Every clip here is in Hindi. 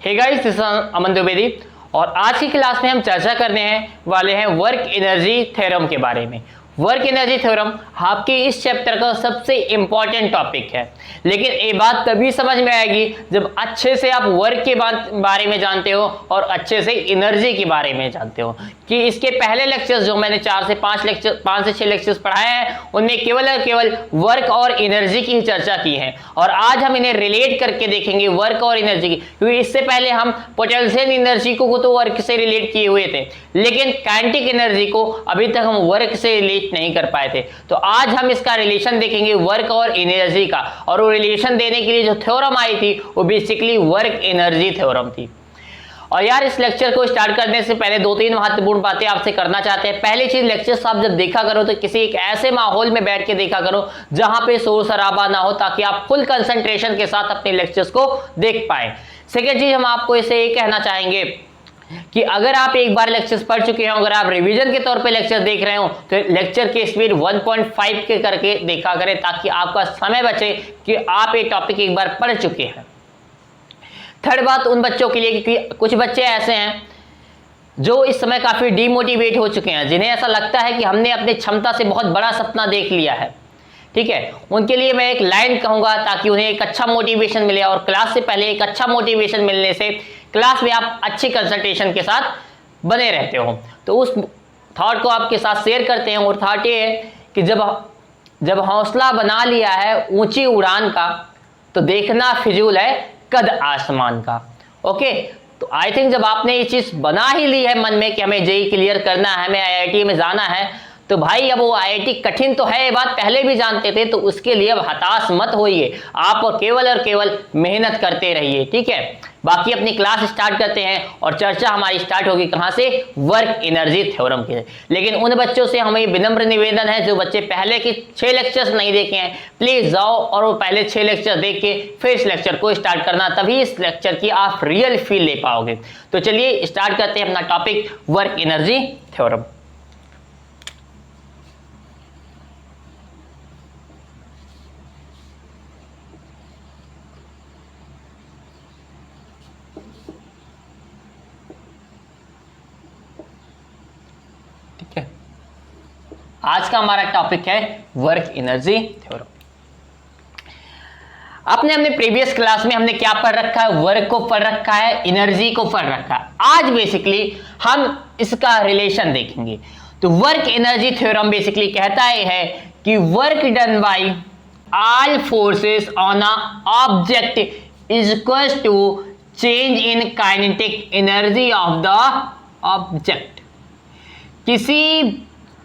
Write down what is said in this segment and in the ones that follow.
हे गाइस, दिस इज अमन द्विवेदी और आज की क्लास में हम चर्चा करने वाले हैं वर्क एनर्जी थ्योरम के बारे में। वर्क एनर्जी थ्योरम आपके इस चैप्टर का सबसे इंपॉर्टेंट टॉपिक है, लेकिन ये बात तभी समझ में आएगी जब अच्छे से आप वर्क के बारे में जानते हो और अच्छे से एनर्जी के बारे में जानते हो। कि इसके पहले लेक्चर्स जो मैंने 4 से 6 लेक्चर्स पढ़ाए हैं उनमें केवल और केवल वर्क और एनर्जी की ही चर्चा की है, और आज हम इन्हें रिलेट करके देखेंगे वर्क और एनर्जी की, क्योंकि इससे पहले हम पोटेंशियल एनर्जी को तो वर्क से रिलेट किए हुए थे, लेकिन काइनेटिक एनर्जी को अभी तक हम वर्क से रिलेट नहीं कर पाए थे। तो आज हम इसका रिलेशन देखेंगे वर्क और एनर्जी का, और वो रिलेशन देने के लिए जो थ्योरम आई थी वो बेसिकली वर्क एनर्जी थ्योरम थी। और यार, इस लेक्चर को स्टार्ट करने से पहले 2-3 महत्वपूर्ण बातें आपसे करना चाहते हैं। पहली चीज, लेक्चर्स आप जब देखा करो तो किसी एक ऐसे माहौल में बैठ के देखा करो जहां पे शोर शराबा ना हो, ताकि आप फुल कंसंट्रेशन के साथ अपने लेक्चर्स को देख पाए। सेकेंड चीज, हम आपको इसे ये कहना चाहेंगे कि अगर आप एक बार लेक्चर्स पढ़ चुके हो, अगर आप रिवीजन के तौर पे लेक्चर देख रहे हो, तो लेक्चर की स्पीड 1.5 के करके देखा करें, ताकि आपका समय बचे कि आप ये टॉपिक एक बार पढ़ चुके हैं। थर्ड बात, उन बच्चों के लिए कि कुछ बच्चे ऐसे हैं जो इस समय काफी डीमोटिवेट हो चुके हैं, जिन्हें ऐसा लगता है कि हमने अपनी क्षमता से बहुत बड़ा सपना देख लिया है। ठीक है, उनके लिए मैं एक लाइन कहूंगा ताकि उन्हें एक अच्छा मोटिवेशन मिले, और क्लास से पहले एक अच्छा मोटिवेशन मिलने से क्लास में आप अच्छी कंसंट्रेशन के साथ बने रहते हो। तो उस थॉट को आपके साथ शेयर करते हैं। और थॉट ये है कि जब हौसला बना लिया है ऊंची उड़ान का, तो देखना फिजूल है कद आसमान का। ओके, तो आई थिंक जब आपने ये चीज बना ही ली है मन में कि हमें जेईई क्लियर करना है, हमें आईआईटी में जाना है, तो भाई अब वो आईआईटी कठिन तो है, ये बात पहले भी जानते थे, तो उसके लिए अब हताश मत होइए, आप केवल और केवल मेहनत करते रहिए। ठीक है, बाकी अपनी क्लास स्टार्ट करते हैं, और चर्चा हमारी स्टार्ट होगी कहां से? वर्क एनर्जी थ्योरम के। लेकिन उन बच्चों से हमें विनम्र निवेदन है जो बच्चे पहले के 6 लेक्चर्स नहीं देखे हैं, प्लीज जाओ और वो पहले 6 लेक्चर देख के फिर इस लेक्चर को स्टार्ट करना, तभी इस लेक्चर की आप रियल फील ले पाओगे। तो चलिए स्टार्ट करते हैं अपना टॉपिक वर्क एनर्जी थ्योरम। आज का हमारा टॉपिक है वर्क एनर्जी थ्योरम। हमने प्रीवियस क्लास में हमने क्या पढ़ रखा है? वर्क को पढ़ रखा है, एनर्जी को पढ़ रखा है। आज बेसिकली हम इसका रिलेशन देखेंगे। तो वर्क एनर्जी थ्योरम बेसिकली कहता है कि work done by all forces on a object is equal to change in kinetic energy of the object. किसी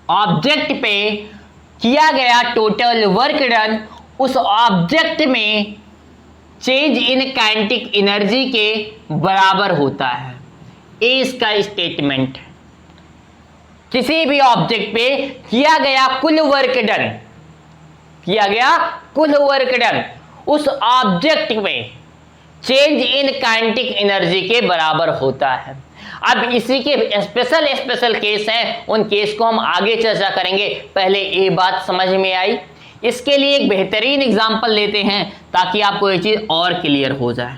ऑब्जेक्ट पे किया गया टोटल वर्क डन उस ऑब्जेक्ट में चेंज इन काइनेटिक एनर्जी के बराबर होता है। ये इसका स्टेटमेंट। किसी भी ऑब्जेक्ट पे किया गया कुल वर्क डन उस ऑब्जेक्ट में चेंज इन काइनेटिक एनर्जी के बराबर होता है। अब इसी के स्पेशल केस हैं, उन केस को हम आगे चर्चा करेंगे। पहले ये बात समझ में आई, इसके लिए एक बेहतरीन एग्जांपल लेते हैं ताकि आपको ये चीज और क्लियर हो जाए।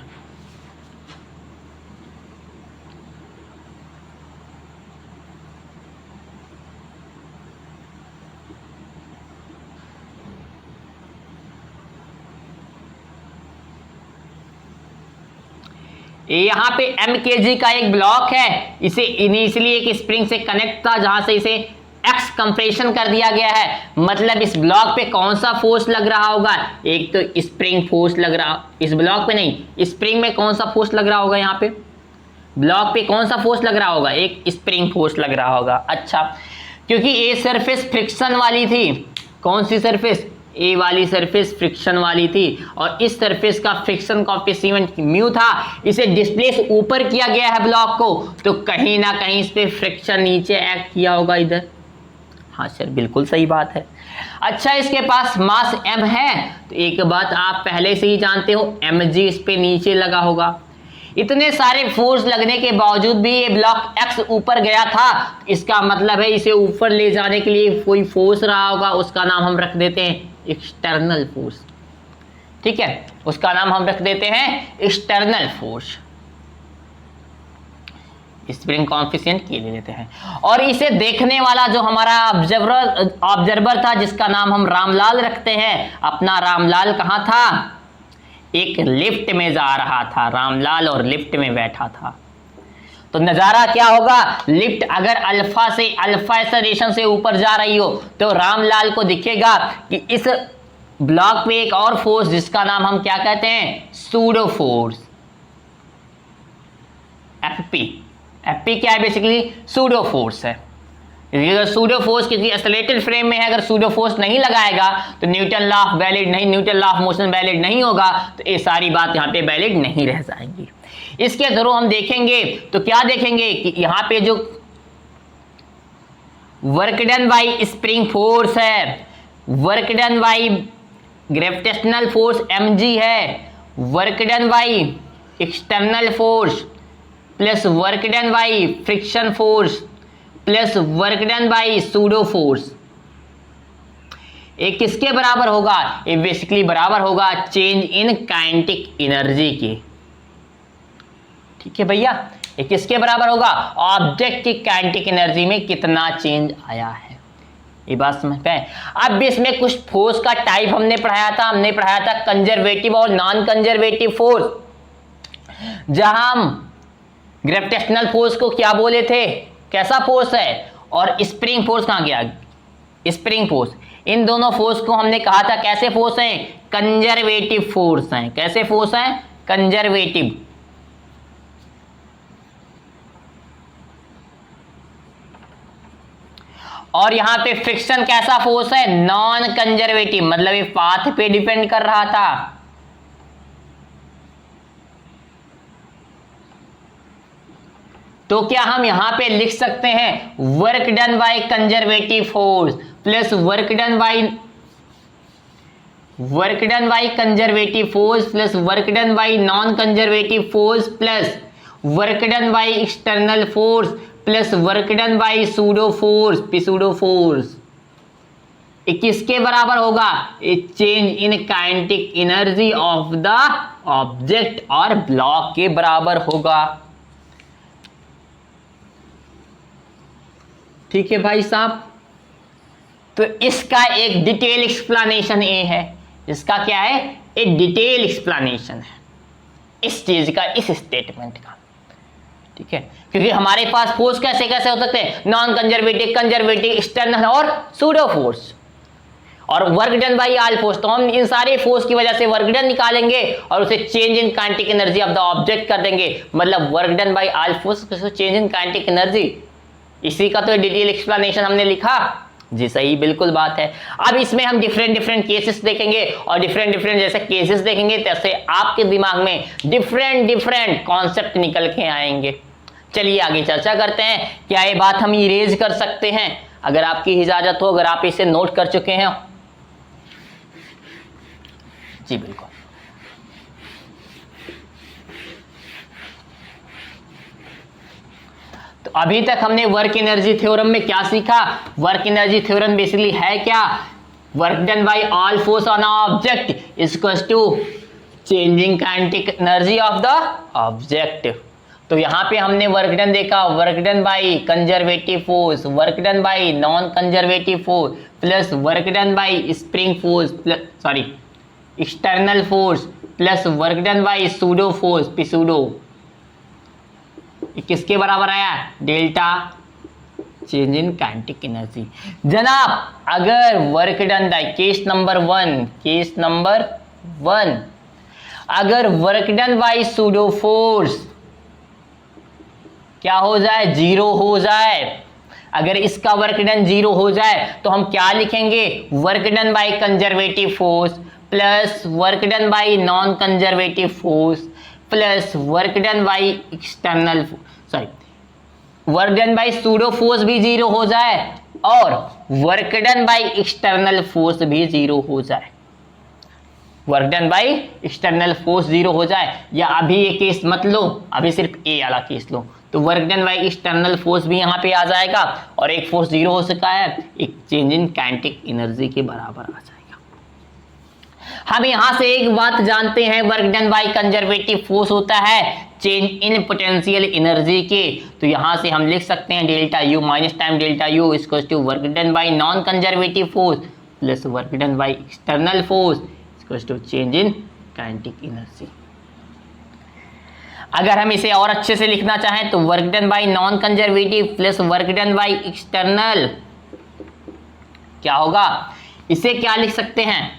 यहाँ पे mkg का एक ब्लॉक है, इसे इनिशियली एक स्प्रिंग से कनेक्ट था जहां से इसे एक्स कंप्रेशन कर दिया गया है। मतलब इस ब्लॉक पे कौन सा फोर्स लग रहा होगा? एक तो स्प्रिंग फोर्स लग रहा, इस ब्लॉक पे नहीं, स्प्रिंग में कौन सा फोर्स लग रहा होगा? यहाँ पे ब्लॉक पे कौन सा फोर्स लग रहा होगा? एक स्प्रिंग फोर्स लग रहा होगा। अच्छा, क्योंकि ये सरफेस फ्रिक्शन वाली थी। कौन सी सरफेस? ए वाली सरफेस फ्रिक्शन वाली थी, और इस सरफेस का फ्रिक्शन कोएफिशिएंट म्यू था। इसे डिस्प्लेस ऊपर किया गया है ब्लॉक को, तो कहीं ना कहीं इस पे फ्रिक्शन नीचे एक्ट किया होगा इधर। हाँ सर, बिल्कुल सही बात है। अच्छा, इसके पास मास m है, तो एक बात आप पहले से ही जानते हो, mg इस पे नीचे लगा होगा। इतने सारे फोर्स लगने के बावजूद भी ये ब्लॉक x ऊपर गया था, इसका मतलब है इसे ऊपर ले जाने के लिए कोई फोर्स रहा होगा, उसका नाम हम रख देते हैं एक्सटर्नल फोर्स। ठीक है, उसका नाम हम रख देते हैं एक्सटर्नल फोर्स। स्प्रिंग कॉएफिशिएंट के ले लेते हैं। और इसे देखने वाला जो हमारा ऑब्जर्वर था, जिसका नाम हम रामलाल रखते हैं, अपना रामलाल कहाँ था? एक लिफ्ट में जा रहा था रामलाल, और लिफ्ट में बैठा था। तो नजारा क्या होगा? लिफ्ट अगर अल्फा एक्सेलरेशन से ऊपर जा रही हो तो रामलाल को दिखेगा कि इस ब्लॉक पे एक और फोर्स, जिसका नाम हम क्या कहते हैं? सूडो फोर्स, एफपी क्या है? बेसिकली सूडो फोर्स है। अगर सूडो फोर्स किसी एक्सेलरेटेड फ्रेम में है, अगर सूडो फोर्स नहीं लगाएगा तो न्यूटन लॉ ऑफ वैलिड नहीं, Newton law of motion valid नहीं होगा, तो ये सारी बात यहाँ पे वैलिड नहीं रह जाएंगी। इसके थ्रू हम देखेंगे तो क्या देखेंगे कि यहाँ पे जो work done by spring force है, work done by gravitational force mg है, work done by external force plus work done by friction force plus work done by pseudo force, ये किसके बराबर होगा? ये बेसिकली बराबर होगा चेंज इन काइनेटिक एनर्जी के। ठीक है भैया, ये किसके बराबर होगा? ऑब्जेक्ट की काइनेटिक एनर्जी में कितना चेंज आया है, ये बात समझ पाए। अब इसमें कुछ फोर्स का टाइप हमने पढ़ाया था कंजर्वेटिव और नॉन कंजर्वेटिव फोर्स। जहां हम ग्रेविटेशनल फोर्स को क्या बोले थे? कैसा फोर्स है? और स्प्रिंग फोर्स कहां गया? Spring force. इन दोनों फोर्स को हमने कहा था कैसे फोर्स हैं? कंजर्वेटिव फोर्स हैं। कैसे फोर्स हैं? कंजर्वेटिव। और यहां पे फ्रिक्शन कैसा फोर्स है? नॉन कंजर्वेटिव, मतलब ये पाथ पे डिपेंड कर रहा था। तो क्या हम यहां पे लिख सकते हैं work done by conservative force plus work done by conservative force plus work done by non conservative force plus work done by external force plus work done by pseudo force, किसके बराबर होगा? Change in kinetic energy of the object और ब्लॉक के बराबर होगा। ठीक है भाई साहब, तो इसका एक डिटेल एक्सप्लेनेशन ये है। इसका क्या है? एक डिटेल एक्सप्लेनेशन है इस चीज का, इस स्टेटमेंट का। ठीक है, क्योंकि हमारे पास फोर्स कैसे कैसे हो सकते हैं? नॉन कंजर्वेटिव, कंजर्वेटिव, एक्सटर्नल और सूडो फोर्स, और work done by all force. तो हम इन सारे फोर्स की वजह से वर्क डन निकालेंगे और उसे change in kinetic energy of the object कर देंगे। मतलब work done by all force, change in kinetic energy, इसी का तो डिटेल एक्सप्लेनेशन हमने लिखा जी। सही, बिल्कुल बात है। अब इसमें हम डिफरेंट केसेस देखेंगे, और डिफरेंट जैसे केसेस देखेंगे तैसे आपके दिमाग में डिफरेंट कॉन्सेप्ट निकल के आएंगे। चलिए आगे चर्चा करते हैं। क्या ये बात हम इरेज कर सकते हैं? अगर आपकी इजाजत हो, अगर आप इसे नोट कर चुके हैं। जी बिल्कुल। तो अभी तक हमने वर्क एनर्जी थ्योरम में क्या सीखा? वर्क एनर्जी थ्योरम बेसिकली है क्या? Work done by all force on object is equals to changing kinetic energy of the object. तो यहां पे हमने वर्क डन देखा, work done by conservative force, work done by non conservative force plus work done by spring force external force plus work done by pseudo force pseudo, किसके बराबर आया? Delta change in kinetic energy. जनाब अगर work done by case number one, अगर work done by pseudo force क्या हो जाए? जीरो हो जाए। अगर इसका वर्क डन जीरो हो जाए तो हम क्या लिखेंगे? Work done by conservative force plus work done by non conservative force plus work done by external work done by pseudo force भी जीरो हो जाए और work done by external force भी जीरो हो जाए। Work done by external force zero हो जाए, या अभी ये केस मत लो, अभी सिर्फ ए वाला केस लो। तो work done by external force भी यहाँ पे आ जाएगा और एक फोर्स जीरो हो सका है, एक चेंज इन काइनेटिक एनर्जी के बराबर आ जाएगा। हम यहां से एक बात जानते हैं, work done by conservative force होता है चेंज इन पोटेंशियल एनर्जी के, तो यहां से हम लिख सकते हैं delta U minus time delta U equals to work done by non conservative force plus work done by external force equals to change in kinetic energy. अगर हम इसे और अच्छे से लिखना चाहें तो work done by non conservative plus work done by external क्या होगा, इसे क्या लिख सकते हैं,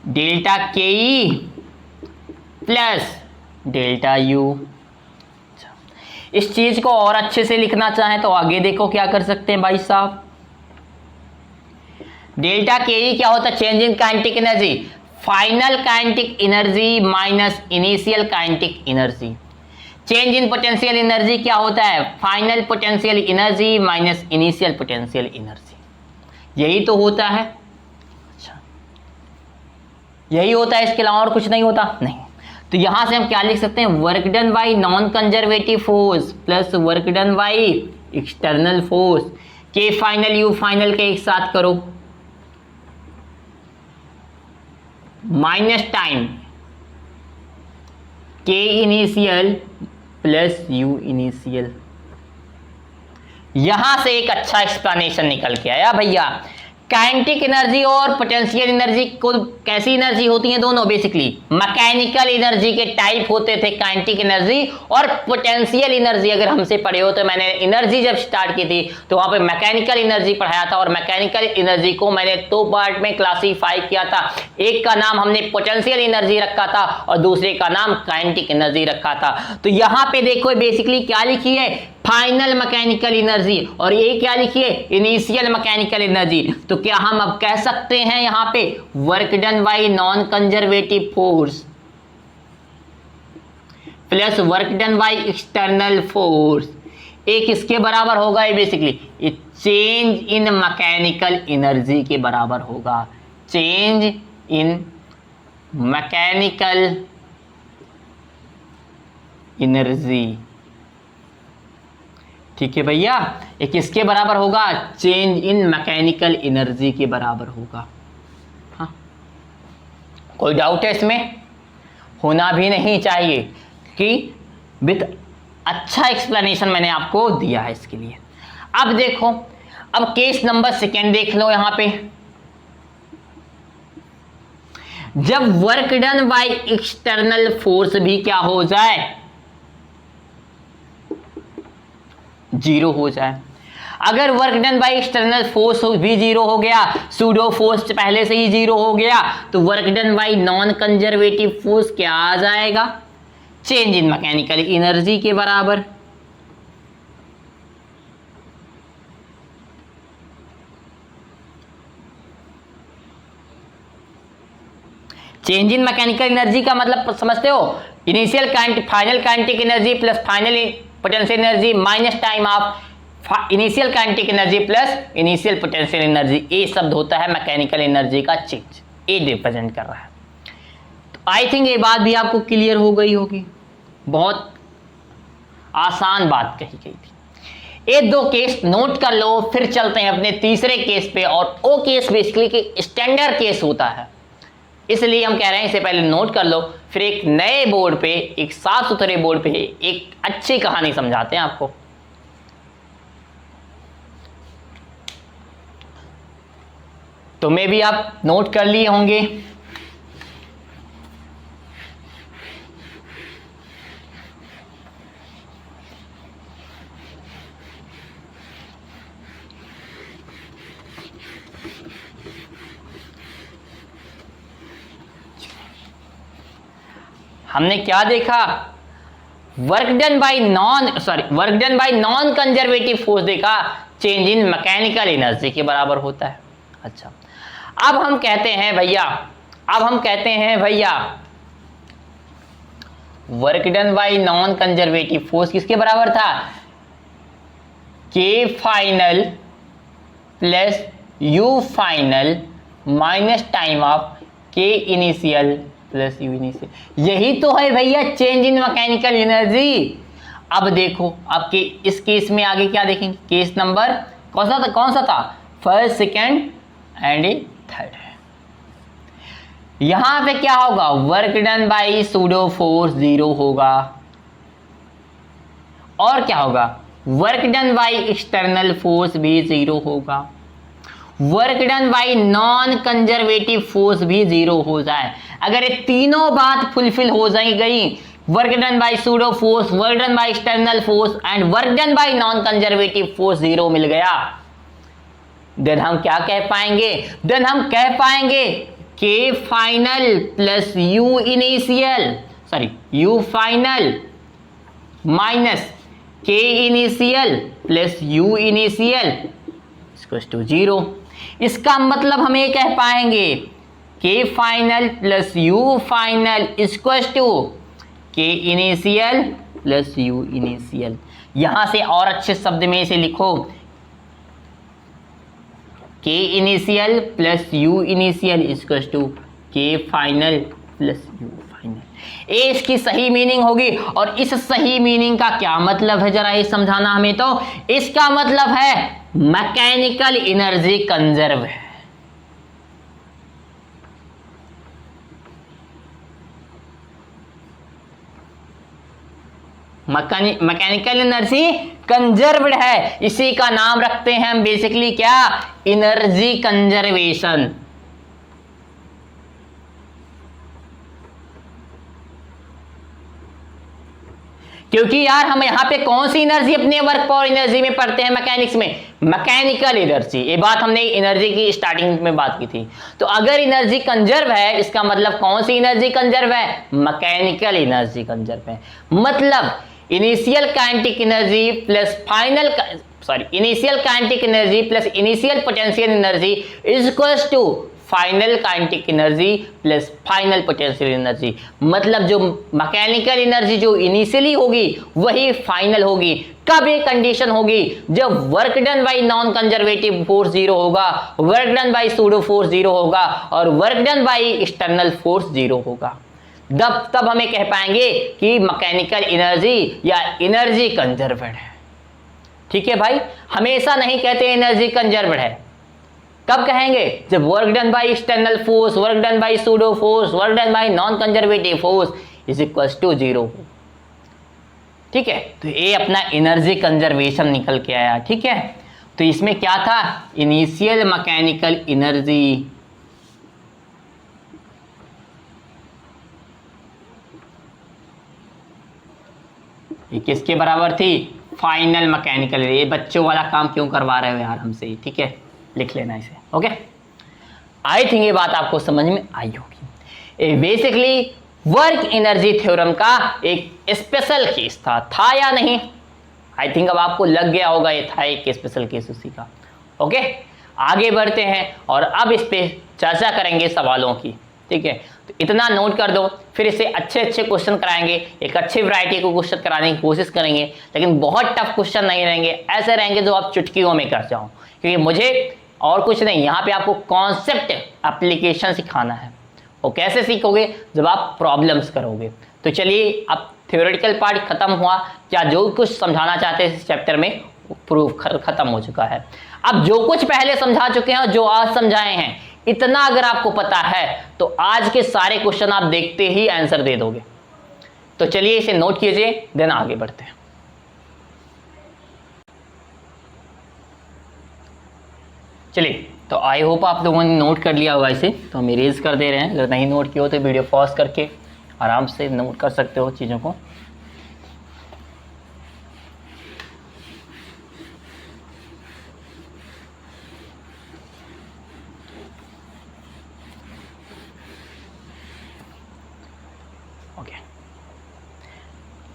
डेल्टा के ई प्लस डेल्टा यू। इस चीज को और अच्छे से लिखना चाहें तो आगे देखो क्या कर सकते हैं भाई साहब, डेल्टा के ई क्या होता है, change in kinetic energy, final kinetic energy minus initial kinetic energy. Change in potential energy क्या होता है, final potential energy minus initial potential energy. यही तो होता है, अच्छा यही होता है, इसके अलावा और कुछ नहीं होता नहीं। तो यहां से हम क्या लिख सकते हैं, work done by non conservative force plus work done by external force, के फाइनल यू फाइनल के एक साथ करो, माइनस टाइम के इनिशियल प्लस यू इनिशियल। यहां से एक अच्छा एक्सप्लेनेशन निकल के आया भैया, काइनेटिक एनर्जी और पोटेंशियल एनर्जी को कैसी एनर्जी होती हैं, दोनों बेसिकली मैकेनिकल एनर्जी के टाइप होते थे, काइनेटिक एनर्जी और पोटेंशियल एनर्जी। अगर हमसे पढ़े हो तो मैंने एनर्जी जब स्टार्ट की थी तो वहां पे मैकेनिकल एनर्जी पढ़ाया था और मैकेनिकल एनर्जी को मैंने दो पार्ट में क्लासीफाई किया था, एक का नाम हमने पोटेंशियल एनर्जी रखा था और दूसरे का नाम काइनेटिक एनर्जी रखा था। तो यहां पे देखो बेसिकली क्या लिखी है, फाइनल मैकेनिकल एनर्जी, और ये क्या लिखिए, इनिशियल मैकेनिकल एनर्जी। तो क्या हम अब कह सकते हैं यहां पे work done by non conservative force plus work done by external force एक इसके बराबर होगा, ये basically change in mechanical energy के बराबर होगा, चेंज इन मैकेनिकल एनर्जी। ठीक है भैया, एक इसके बराबर होगा, चेंज इन मैकेनिकल एनर्जी के बराबर होगा। हाँ, कोई डाउट है इसमें, होना भी नहीं चाहिए कि विद अच्छा एक्सप्लेनेशन मैंने आपको दिया है इसके लिए। अब देखो, अब केस नंबर सेकेंड देख लो यहां पे, जब work done by external force भी क्या हो जाए, जीरो हो जाए। अगर work done by external force भी जीरो हो गया, सूडो फोर्स पहले से ही जीरो हो गया, तो work done by non conservative force क्या आ जाएगा, चेंज इन मैकेनिकल एनर्जी के बराबर। चेंज इन मैकेनिकल एनर्जी का मतलब समझते हो, initial final kinetic energy plus final potential energy minus time of initial kinetic energy plus initial potential energy, ये शब्द होता है मैकेनिकल एनर्जी का चेंज, ये रिप्रेजेंट कर रहा है। तो आई थिंक ये बात भी आपको क्लियर हो गई होगी, बहुत आसान बात कही गई थी। ये दो केस नोट कर लो, फिर चलते हैं अपने तीसरे केस पे, और वो केस बेसिकली कि स्टैंडर्ड केस होता है, इसलिए हम कह रहे हैं इसे पहले नोट कर लो, फिर एक नए बोर्ड पे, एक साफ सुथरे बोर्ड पे एक अच्छी कहानी समझाते हैं आपको। तो मे भी आप नोट कर लिए होंगे। हमने क्या देखा, work done by non conservative force देखा, चेंज इन मैकेनिकल एनर्जी के बराबर होता है। अच्छा, अब हम कहते हैं भैया work done by non conservative force किसके बराबर था, के final plus U final minus time of के इनिशियल प्लस यू इनिशियल। यही तो है भैया चेंज इन मैकेनिकल एनर्जी। अब देखो, अब के इस केस में आगे क्या देखेंगे, केस नंबर कौन सा था, फर्स्ट सेकेंड एंड थर्ड। यहां पे क्या होगा, work done by pseudo force zero होगा, और क्या होगा, work done by external force भी 0 होगा, work done by non conservative force भी 0 हो जाए। अगर ये तीनों बात फुलफिल हो गई, work done by pseudo force, work done by external force and work done by non conservative force 0 मिल गया, देन हम क्या कह पाएंगे, देन हम कह पाएंगे K final plus U initial, sorry U final minus K initial plus U initial equals to 0। इसका मतलब हम ये कह पाएंगे K final plus U final equals to K initial plus U initial. यहां से और अच्छे शब्द में इसे लिखो, K initial plus U initial equals to K final plus U final. ये इसकी सही मीनिंग होगी। और इस सही मीनिंग का क्या मतलब है, जरा ये समझाना हमें। तो इसका मतलब है मैकेनिकल एनर्जी कंजर्व है। मैकेनिकल एनर्जी कंजर्व्ड है, इसी का नाम रखते हैं हम बेसिकली क्या, एनर्जी कंजर्वेशन। क्योंकि यार हम यहां पे कौन सी एनर्जी अपने वर्क पावर एनर्जी में पढ़ते हैं मैकेनिक्स में, मैकेनिकल एनर्जी। ये बात हमने एनर्जी की स्टार्टिंग में बात की थी। तो अगर एनर्जी कंजर्व है, इसका मतलब कौन सी एनर्जी कंजर्व है, मैकेनिकल एनर्जी कंजर्व है। मतलब initial kinetic energy plus final, sorry initial kinetic energy plus initial potential energy is equals to final kinetic energy plus final potential energy. मतलब जो मैकेनिकल एनर्जी जो इनिशियली होगी वही फाइनल होगी। कब ये कंडीशन होगी, जब work done by non conservative force 0 होगा, work done by pseudo force 0 होगा और work done by external force 0 होगा। तब हमें कह पाएंगे कि मैकेनिकल एनर्जी या एनर्जी कंजर्व्ड है। ठीक है भाई, हमेशा नहीं कहते एनर्जी कंजर्व्ड है। कब कहेंगे, जब work done by external force, work done by pseudo force, work done by non conservative force is equals to 0। ठीक है, तो ये अपना एनर्जी कंजर्वेशन निकल के आया। ठीक है, तो इसमें क्या था, इनिशियल मैकेनिकल एनर्जी ये किसके बराबर थी, फाइनल मैकेनिकल। ये बच्चों वाला काम क्यों करवा रहे हो यार हमसे। ठीक है, लिख लेना इसे। ओके, आई थिंक ये बात आपको समझ में आई होगी। बेसिकली वर्क एनर्जी थ्योरम का एक स्पेशल केस था या नहीं, आई थिंक अब आपको लग गया होगा ये था एक स्पेशल केस उसी का। ओके, आगे बढ़ते हैं और अब इस पे चर्चा करेंगे सवालों की। ठीक है, तो इतना नोट कर दो, फिर इसे अच्छे अच्छे क्वेश्चन कराएंगे, एक अच्छी वैरायटी को क्वेश्चन कराने की कोशिश करेंगे, लेकिन बहुत टफ क्वेश्चन नहीं रहेंगे, ऐसे रहेंगे जो आप चुटकियों में कर जाओ। क्योंकि मुझे और कुछ नहीं, यहाँ पे आपको कॉन्सेप्ट एप्लीकेशन सिखाना है। और कैसे सीखोगे, जब आप प्रॉब्लम्स करोगे। तो चलिए, अब थ्योरेटिकल पार्ट खत्म हुआ, क्या जो कुछ समझाना चाहते हैं इस चैप्टर में प्रूफ खत्म हो चुका है। अब जो कुछ पहले समझा चुके हैं और जो आज समझाए हैं, इतना अगर आपको पता है तो आज के सारे क्वेश्चन आप देखते ही आंसर दे दोगे। तो चलिए इसे नोट कीजिए, देन आगे बढ़ते हैं। चलिए, तो आई होप आप लोगों ने नोट कर लिया होगा इसे, तो हम इरेज कर दे रहे हैं। अगर नहीं नोट किया हो तो वीडियो पॉज करके आराम से नोट कर सकते हो चीज़ों को। ओके,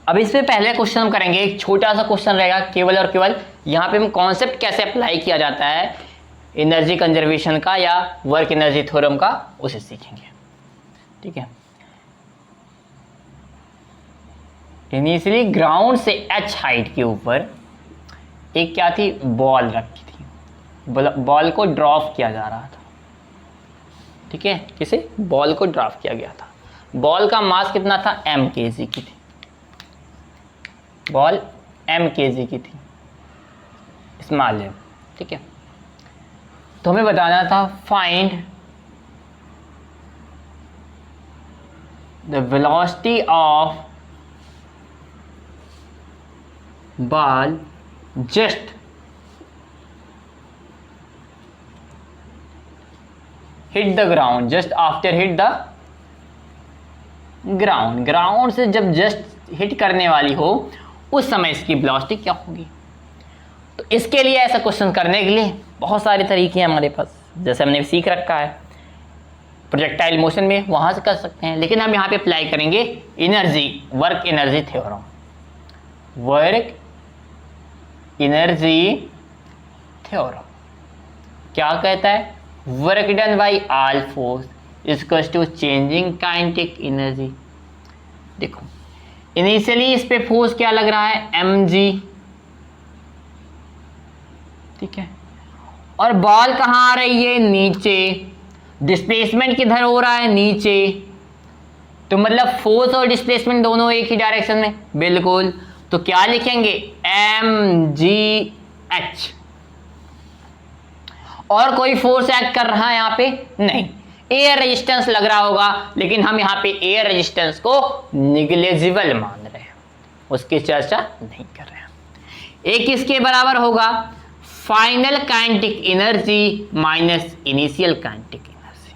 अब इसमें पहले क्वेश्चन हम करेंगे, एक छोटा सा क्वेश्चन रहेगा केवल और केवल। यहाँ पे हम कॉन्सेप्ट कैसे अप्लाई किया जाता है एनर्जी कंजर्वेशन का या वर्क एनर्जी थ्योरम का, उसे सीखेंगे। ठीक है, इनिशियली ग्राउंड से h हाइट के ऊपर एक क्या थी, बॉल रखी थी। बॉल को ड्रॉप किया जा रहा था। ठीक है, किसे, बॉल को ड्रॉप किया गया था। बॉल का मास कितना था, m kg की थी। बॉल m kg की थी, स्मॉल m। ठीक है, तो हमें बताना था find the velocity of ball just hit the ground, just after hit the ground, ground से जब जस्ट हिट करने वाली हो उस समय इसकी वेलोसिटी क्या होगी। तो इसके लिए ऐसा क्वेश्चन करने के लिए बहुत सारे तरीके हैं हमारे पास, जैसे हमने सीख रखा है प्रोजेक्टाइल मोशन में, वहां से कर सकते हैं, लेकिन हम यहाँ पे अप्लाई करेंगे energy, work energy theorem. Work energy theorem क्या कहता है, work done by all force equals to changing kinetic energy. देखो इनिशियली इस पे फोर्स क्या लग रहा है, mg, ठीक है, और बॉल कहाँ आ रही है, नीचे, डिस्प्लेसमेंट किधर हो रहा है, नीचे, तो मतलब फोर्स और डिस्प्लेसमेंट दोनों एक ही डायरेक्शन में, बिल्कुल। तो क्या लिखेंगे, mgh, और कोई फोर्स एक्ट कर रहा है यहाँ पे नहीं, एयर रेजिस्टेंस लग रहा होगा, लेकिन हम यहाँ पे एयर रेजिस्टेंस को निग्लेजिबल मान रहे हैं, उसकी चर्चा नहीं कर रहे हैं। एक इसके बराबर होगा final kinetic energy minus initial kinetic energy.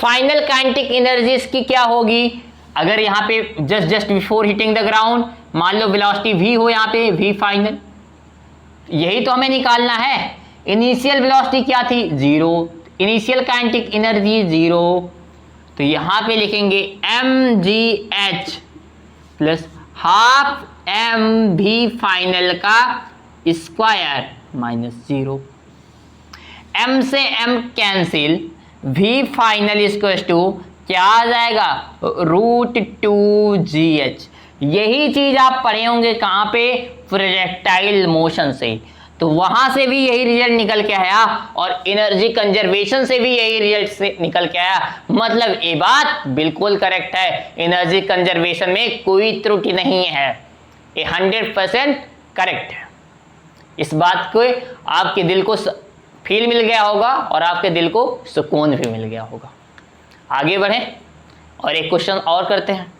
Final kinetic energy इसकी क्या होगी, अगर यहाँ पे just before hitting the ground मान लो वेलोसिटी v हो, यहाँ पे v फाइनल, यही तो हमें निकालना है। इनिशियल वेलोसिटी क्या थी, 0, इनिशियल काइनेटिक एनर्जी 0, तो यहाँ पे लिखेंगे mgh plus half mv final का स्क्वायर माइनस 0, m से m cancel, v final equals to क्या आ जाएगा, √2gh। यही चीज आप पढ़े होंगे कहाँ पे, प्रोजेक्टाइल मोशन से, तो वहां से भी यही रिजल्ट निकल के आया और एनर्जी कंजर्वेशन से भी यही रिजल्ट से निकल के आया। मतलब ये बात बिल्कुल करेक्ट है, एनर्जी कंजर्वेशन में कोई त्रुटि नहीं है, ये 100% करेक्ट है। इस बात को आपके दिल को फील मिल गया होगा और आपके दिल को सुकून भी मिल गया होगा। आगे बढ़ें और एक क्वेश्चन और करते हैं।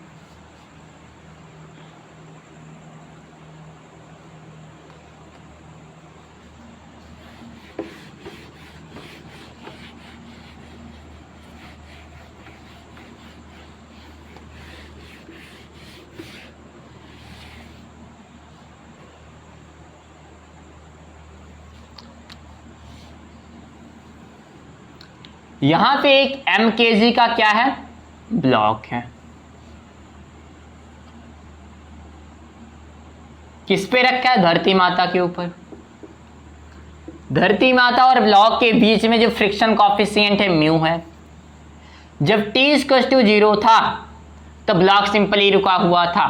यहां पे एक mkg का क्या है, ब्लॉक है, किस पे रखा है, धरती माता के ऊपर। धरती माता और ब्लॉक के बीच में जो फ्रिक्शन कॉफिशिएंट है म्यू है। जब t = 0 था तो ब्लॉक सिंपली रुका हुआ था,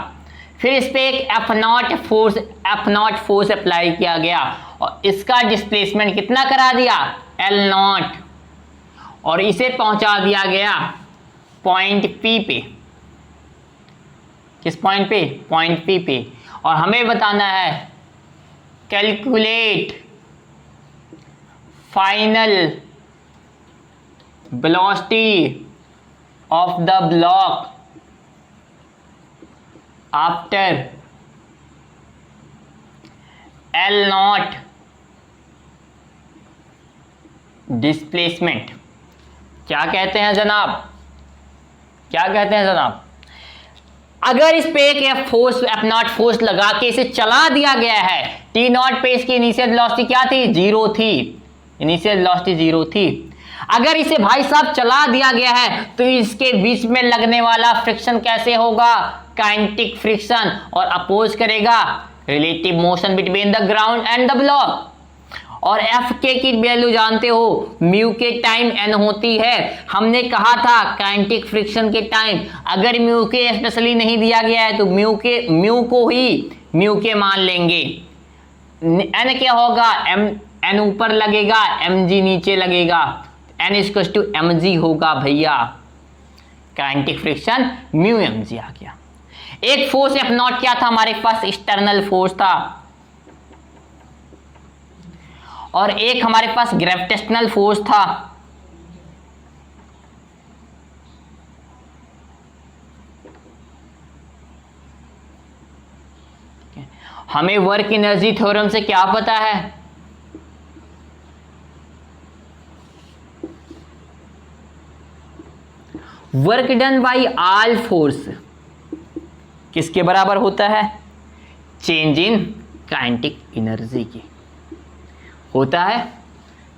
फिर इस पे एक F0 फोर्स अप्लाई किया गया और इसका डिस्प्लेसमेंट कितना करा दिया, L0, और इसे पहुंचा दिया गया पॉइंट P पे। किस पॉइंट पे, पॉइंट P पे, और हमें बताना है calculate final velocity of the block after L0 displacement. क्या कहते हैं जनाब, क्या कहते हैं जनाब, अगर इस पे एक F0 फोर्स लगा के इसे चला दिया गया है, T0 पे इसकी इनिशियल वेलोसिटी क्या थी, 0 थी, इनिशियल वेलोसिटी 0 थी। अगर इसे भाई साहब चला दिया गया है तो इसके बीच में लगने वाला फ्रिक्शन कैसे होगा, काइनेटिक फ्रिक्शन, और अपोज करेगा relative motion between the ground and the block. और एफ के की वैल्यू जानते हो, म्यू के टाइम एन होती है। हमने कहा था काइनेटिक फ्रिक्शन के टाइम अगर म्यू के स्पेशली नहीं दिया गया है तो म्यू को ही म्यू के मान लेंगे। एन क्या होगा, एन ऊपर लगेगा, एम जी नीचे लगेगा, N equal to M G होगा भैया। Kinetic friction mu M G आ गया। एक फोर्स एफ नॉट क्या था हमारे पास, एक्सटर्नल फोर्स था, और एक हमारे पास ग्रेविटेशनल फोर्स था। हमें वर्क एनर्जी थ्योरम से क्या पता है? Work done by all force किसके बराबर होता है? चेंज इन काइनेटिक एनर्जी की होता है।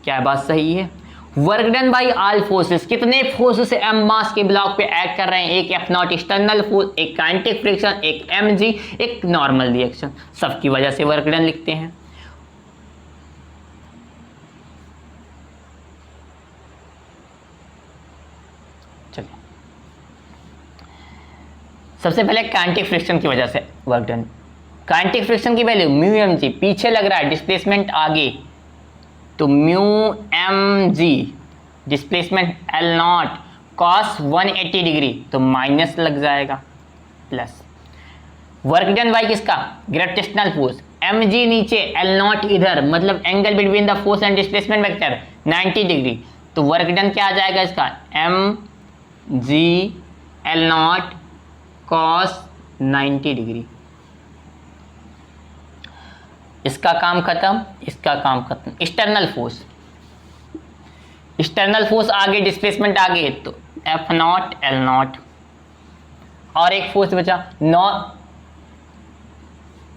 क्या बात सही है? Work done by all forces, कितने फोर्सेस एम मास के ब्लॉक पे एक्ट कर रहे हैं? एक एफ नॉट एक्सटर्नल फोर्स, एक काइनेटिक फ्रिक्शन, एक एम जी, एक नॉर्मल रिएक्शन, सबकी वजह से वर्क डन लिखते हैं। चलिए सबसे पहले काइनेटिक फ्रिक्शन की वजह से वर्क डन। काइनेटिक फ्रिक्शन की वैल्यू म्यू एम जी, पीछे लग रहा है डिस्प्लेसमेंट आगे, तो mu M G displacement L naught cos 180 degree, तो माइनस लग जाएगा प्लस। वर्क डन बाई किसका? ग्रेविटेशनल फोर्स, एम जी नीचे एल नॉट इधर, मतलब angle between the force and displacement vector 90 degree, तो वर्क डन क्या आ जाएगा इसका? M G L naught cos 90 degree. इसका काम खत्म, इसका काम खत्म। एक्सटर्नल फोर्स, एक्सटर्नल फोर्स आगे, डिस्प्लेसमेंट आगे, तो एफ नॉट एल नॉट, और एक फोर्स बचा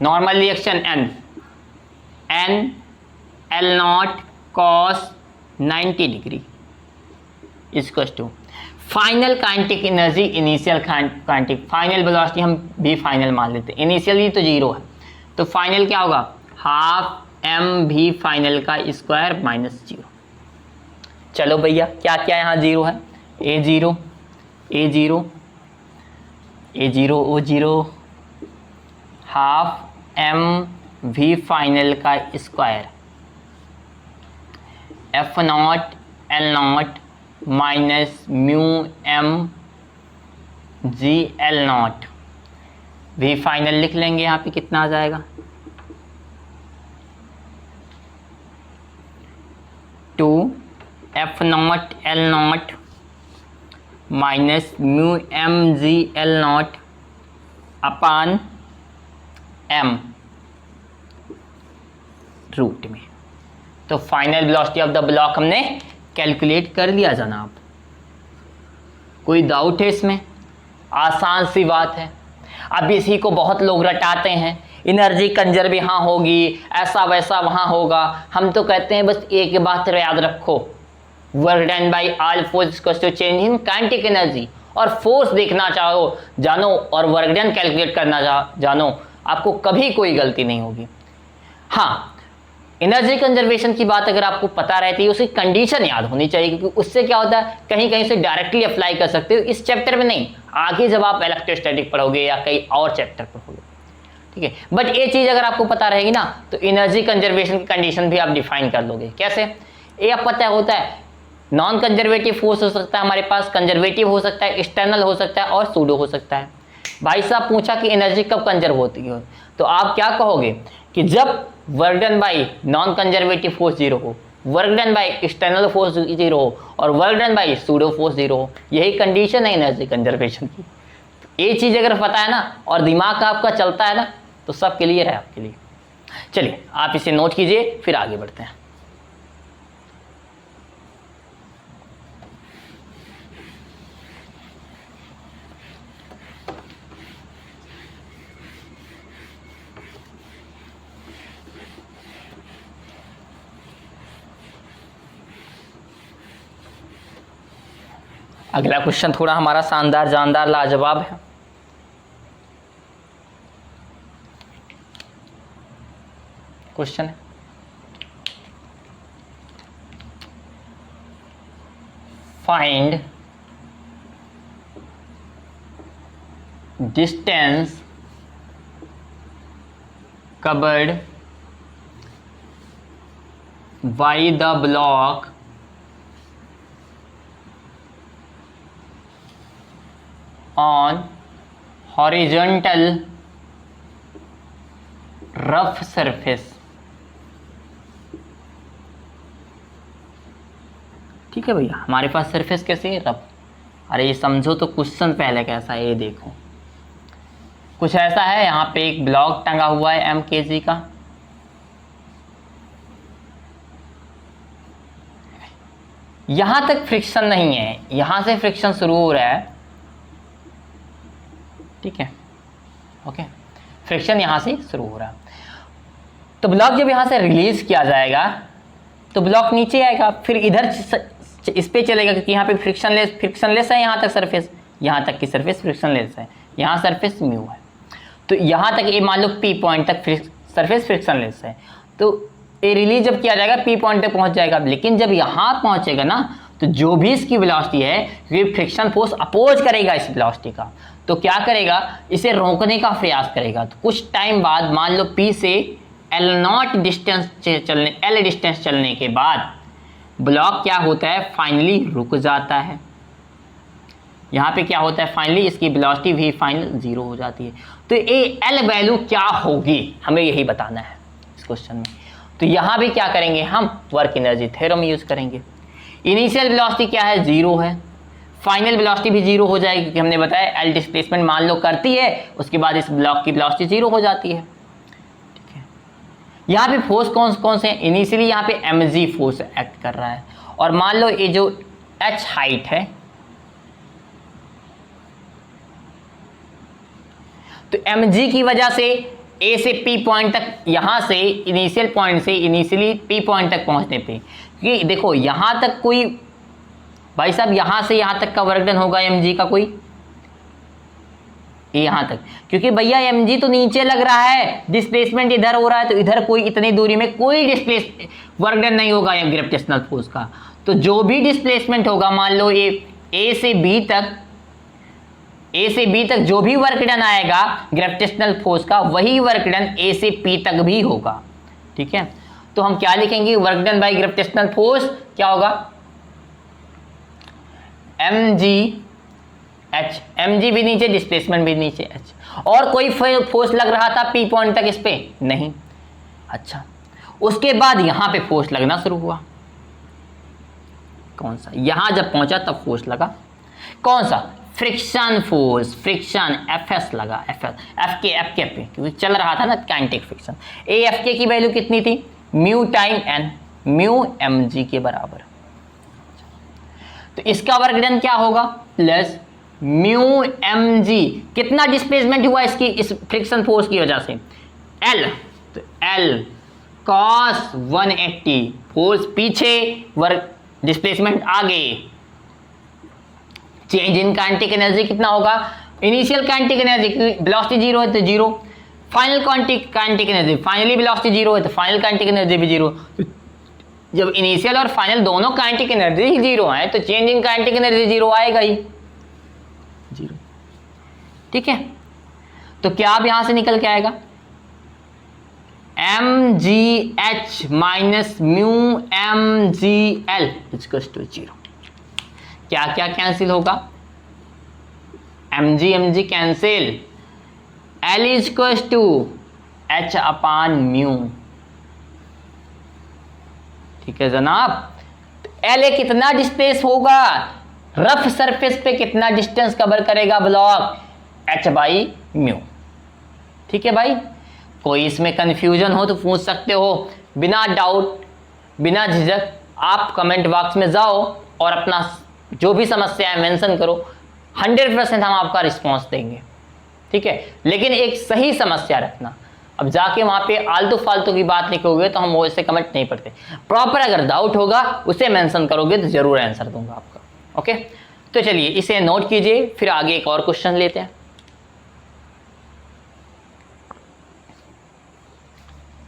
normal reaction N, N L naught cos 90 degree equal to final kinetic energy, initial kinetic, final velocity हम भी फाइनल मान लेते हैं, इनिशियली तो जीरो है, तो फाइनल क्या होगा? हाफ एम भी फाइनल का स्क्वायर माइनस जीरो। चलो भैया क्या क्या यहाँ जीरो है? A zero, A zero, A zero, O zero, half M V final का square, F not L not minus mu M G L not, V final लिख लेंगे यहाँ पे, कितना आ जाएगा? 2 F not L not minus mu M G L not upon M root में। तो final velocity of the block हमने कैलकुलेट कर लिया जनाब। कोई डाउट है इसमें? आसान सी बात है। अब इसी को बहुत लोग रटाते हैं, एनर्जी कंजर्व यहाँ होगी, ऐसा वैसा वहाँ होगा। हम तो कहते हैं बस एक बात याद रखो, work done by all force equals to change in kinetic energy. और फोर्स देखना चाहो जानो और वर्क डन कैलकुलेट करना जानो, आपको कभी कोई गलती नहीं होगी। हाँ, एनर्जी कंजर्वेशन की बात अगर आपको पता रहती है, उसकी कंडीशन याद होनी चाहिए, क्योंकि उससे क्या होता है कहीं कहीं से डायरेक्टली अप्लाई कर सकते हो। इस चैप्टर में नहीं, आगे जब आप इलेक्ट्रोस्टैटिक पढ़ोगे या कई और चैप्टर पढ़ोगे, ठीक है। बट ये चीज़ अगर आपको पता रहेगी ना, तो एनर्जी कंजर्वेशन की कंडीशन भी आप डिफाइन कर लोगे। कैसे? ये आप पता होता है, नॉन कंजर्वेटिव फोर्स हो सकता है हमारे पास, कंजर्वेटिव हो सकता है, एक्सटर्नल हो सकता है और सूडो हो सकता है। भाई साहब पूछा कि एनर्जी कब कंजर्व होती है, तो आप क्या कहोगे कि जब work done by non conservative force zero हो, work done by external force zero हो और work done by pseudo force zero हो। यही कंडीशन है एनर्जी कंजर्वेशन की। ये चीज़ अगर पता है ना और दिमाग आपका चलता है ना, तो सब क्लियर है आपके लिए। चलिए आप इसे नोट कीजिए, फिर आगे बढ़ते हैं। अगला क्वेश्चन थोड़ा हमारा शानदार जानदार लाजवाब है। क्वेश्चन है, find distance covered by the block on horizontal rough surface। ठीक है भैया, हमारे पास सरफेस कैसे है? रफ। अरे ये समझो तो क्वेश्चन पहले कैसा है, ये देखो कुछ ऐसा है, यहाँ पे एक ब्लॉक टंगा हुआ है mkg का, यहां तक फ्रिक्शन नहीं है, यहां से फ्रिक्शन शुरू हो रहा है, ठीक है, ओके, फ्रिक्शन यहां से शुरू हो रहा है। तो ब्लॉक जब यहां से रिलीज किया जाएगा तो ब्लॉक नीचे आएगा, फिर इधर इस पे चलेगा, क्योंकि यहाँ पे फ्रिक्शनलेस है, यहाँ तक सरफेस, यहाँ तक की सरफेस फ्रिक्शनलेस है, यहाँ सरफेस म्यू है, तो यहाँ तक ये मान लो P पॉइंट तक सरफेस फ्रिक्शनलेस है, तो ये रिलीज जब किया जाएगा P पॉइंट तक पहुँच जाएगा। लेकिन जब यहाँ पहुँचेगा ना, तो जो भी इसकी वेलोसिटी है, क्योंकि फ्रिक्शन फोर्स अपोज करेगा इस वेलोसिटी का, तो क्या करेगा, इसे रोकने का प्रयास करेगा। तो कुछ टाइम बाद मान लो P से L0 डिस्टेंस चलने के बाद ब्लॉक क्या होता है, फाइनली रुक जाता है। यहाँ पे क्या होता है, फाइनली इसकी वेलोसिटी भी फाइनल 0 हो जाती है। तो ये L वैल्यू क्या होगी, हमें यही बताना है इस क्वेश्चन में। तो यहाँ भी क्या करेंगे, हम वर्क एनर्जी थ्योरम यूज करेंगे। इनिशियल वेलोसिटी क्या है, 0 है, फाइनल वेलोसिटी भी 0 हो जाएगी, क्योंकि हमने बताया L डिस्प्लेसमेंट मान लो करती है, उसके बाद इस ब्लॉक की वेलोसिटी 0 हो जाती है, ठीक है। यहाँ पे फोर्स कौन से हैं, इनिशियली यहाँ पे mg फोर्स एक्ट कर रहा है, और मान लो ये जो h हाइट है, तो mg की वजह से A से P पॉइंट तक, यहाँ से इनिशियल पॉइंट से इनिशियली P पॉइंट तक पहुँचने पे, क्योंकि देखो यहाँ तक कोई, भाई साहब यहाँ से यहाँ तक का वर्क डन होगा mg का कोई, यहाँ तक, क्योंकि भैया mg तो नीचे लग रहा है, डिस्प्लेसमेंट इधर हो रहा है, तो इधर कोई इतनी दूरी में कोई वर्क डन नहीं होगा ग्रेविटेशनल फोर्स का। तो जो भी डिस्प्लेसमेंट होगा, मान लो ये A से B तक जो भी वर्क डन आएगा ग्रेविटेशनल फोर्स का, वही वर्क डन A से P तक भी होगा, ठीक है। तो हम क्या लिखेंगे, work done by gravitational force क्या होगा, mg भी नीचे, डिस्प्लेसमेंट भी नीचे h। और कोई फोर्स लग रहा था P पॉइंट तक इस पे, नहीं, अच्छा, उसके बाद यहां पे फोर्स लगना शुरू हुआ, कौन सा, यहां जब पहुंचा तब फोर्स लगा, कौन सा, फ्रिक्शन फोर्स, फ्रिक्शन Fs लगा, Fk पे, क्योंकि चल रहा था ना काइनेटिक फ्रिक्शन। Fk की वैल्यू कितनी थी, mu time n, mu mg के बराबर। तो इसका वर्क डन क्या होगा, प्लस म्यू mg, कितना डिस्प्लेसमेंट हुआ इसकी, इस फ्रिक्शन फोर्स की वजह से, L, तो L cos 180, फोर्स पीछे, वर्क डिस्प्लेसमेंट आगे, चेंज इन काइनेटिक एनर्जी कितना होगा, इनिशियल काइनेटिक एनर्जी, वेलोसिटी 0 है तो 0, final kinetic energy, finally velocity 0 है तो फाइनल काइनेटिक एनर्जी भी 0। जब इनिशियल और फाइनल दोनों काइनेटिक एनर्जी ही 0 है, तो चेंज इन काइनेटिक एनर्जी 0 आएगा ही, 0, ठीक है। तो क्या अब यहां से निकल के आएगा, mgh minus mu mgl equals to 0। क्या क्या कैंसिल होगा, mg cancel, L equals to h upon mu, ठीक है जनाब। L कितना डिस्टेंस होगा, रफ सरफेस पे कितना डिस्टेंस कवर करेगा ब्लॉक, h बाई म्यू, ठीक है भाई। कोई इसमें कंफ्यूजन हो तो पूछ सकते हो, बिना डाउट बिना झिझक आप कमेंट बॉक्स में जाओ और अपना जो भी समस्या है मेंशन करो, 100% हम आपका रिस्पांस देंगे, ठीक है। लेकिन एक सही समस्या रखना, अब जाके वहां पे आलतू फालतू की बात लिखोगे तो हम वो इससे कमेंट नहीं पढ़ते। प्रॉपर अगर डाउट होगा उसे मेंशन करोगे तो जरूर आंसर दूंगा आपका, ओके। तो चलिए इसे नोट कीजिए, फिर आगे एक और क्वेश्चन लेते हैं।